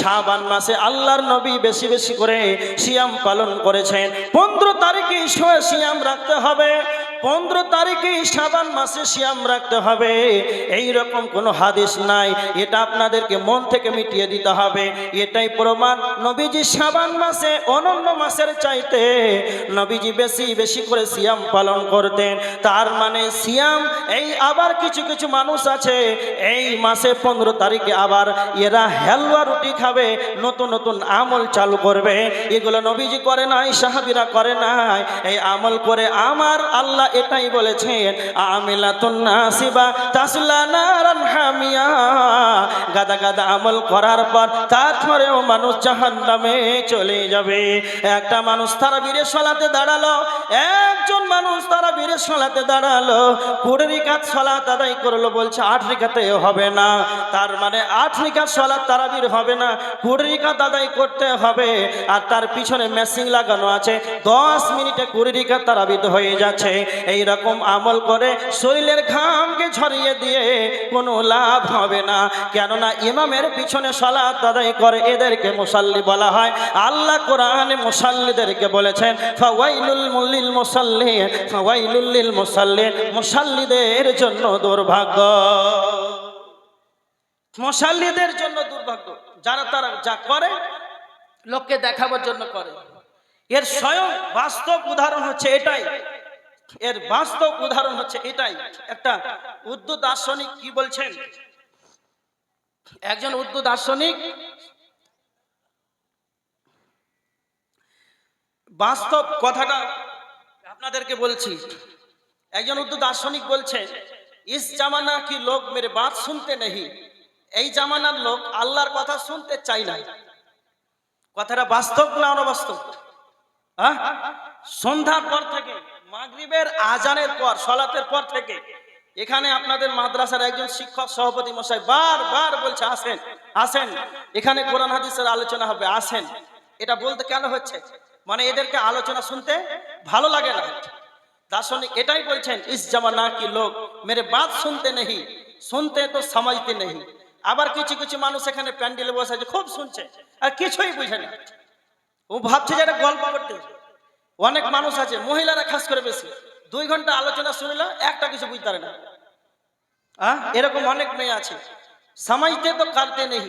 শাবান মাসে আল্লাহর নবী বেশি বেশি করে সিয়াম পালন করেছেন। 15 তারিখে সিয়াম রাখতে হবে, 15 তারিখে শাবান মাসে সিয়াম রাখতে হবে, এই রকম কোনো হাদিস নাই। এটা আপনাদেরকে মন থেকে মিটিয়ে দিতে হবে। এটাই প্রমাণ নবীজি শাবান মাসে অন্যান্য মাসের চাইতে নবীজি বেশি বেশি করে সিয়াম পালন করতেন। তার মানে সিয়াম এই আবার কিছু কিছু মানুষ আছে এই মাসে 15 তারিখে আবার এরা হালুয়া রুটি খাবে, নতুন নতুন আমল চালু করবে। এগুলো নবীজি করে নাই, সাহাবীরা করে নাই। এই আমল করে আমার আল্লাহ এটাই বলেছেন, আমিলাতুন নাসিবা তাসলা নারান হামিয়া। গাদা গাদা আমল করার পর তারপরেও মানুষ জাহান্নামে চলে যাবে। একটা মানুষ তারাবির সালাতে দাঁড়ালো, একজন মানুষ তারাবির সালাতে দাঁড়ালো, 20 রাকাত সালাত আদায় করলো, বলছে 8 রাকাতে হবে না। তার মানে 8 রাকাত সালাত তারাবির হবে না, 20 রাকাত আদায় করতে হবে। আর তার পিছনে মেশিং লাগানো আছে, 10 মিনিটে 20 রাকাত তারাবির হয়ে যাচ্ছে। এই রকম আমল করে শরীরের ঘামকে ঝরিয়ে দিয়ে কোনো লাভ হবে না। কেননা ইমামের পিছনে সালাত আদায় করে এদেরকে মুসাল্লি বলা হয়। আল্লাহ কোরআনে মুসাল্লিদেরকে বলেছেন, ফাওয়াইলুল লিল মুসাল্লিন, ফাওয়াইলুল লিল মুসাল্লিন। মুসাল্লিদের জন্য দুর্ভাগ্য, মুসাল্লিদের জন্য দুর্ভাগ্য। যারা তারা যা করে লোককে দেখাবার জন্য করে। এর স্বয়ং বাস্তব উদাহরণ হচ্ছে এটাই, এর বাস্তব উদাহরণ হচ্ছে এটাই। একটা উর্দু দার্শনিক কি বলছেন, একজন উর্দু দার্শনিক বাস্তব কথাটা আপনাদেরকে বলছি। একজন উর্দু দার্শনিক বলছে, ইস জামানা কি লোক মেরে বাত শুনতে নেই। এই জামানার লোক আল্লাহর কথা শুনতে চায় না। কথাটা বাস্তব না অবাস্তব? সন্ধ্যার পর থেকে মাগরিবের আজানের পর সালাতের পর থেকে এখানে আপনাদের মাদ্রাসার একজন শিক্ষক সভাপতি মশাই বারবার বলছে, আসেন আসেন, এখানে কোরআন হাদিসের আলোচনা হবে, আসেন। এটা বলতে কেন হচ্ছে, মানে এদেরকে আলোচনা শুনতে ভালো লাগে না। দার্শনিক এটাই বলছেন, ইস জামানা কি লোক মেরে বাত শুনতে নেই, শুনতে তো সমাজতে নেই। আবার কিছু কিছু মানুষ এখানে প্যান্ডেলে বসে আছে, খুব শুনছে আর কিছুই বুঝে না। ও ভাবছে যে এটা গল্প করতে। অনেক মানুষ আছে, মহিলারা খাস করে বেশি, 2 ঘন্টা আলোচনা শুনলে একটা কিছু বুঝতে পারে না। এরকম অনেক মেয়ে আছে, সমাজতে তো করতে নেই,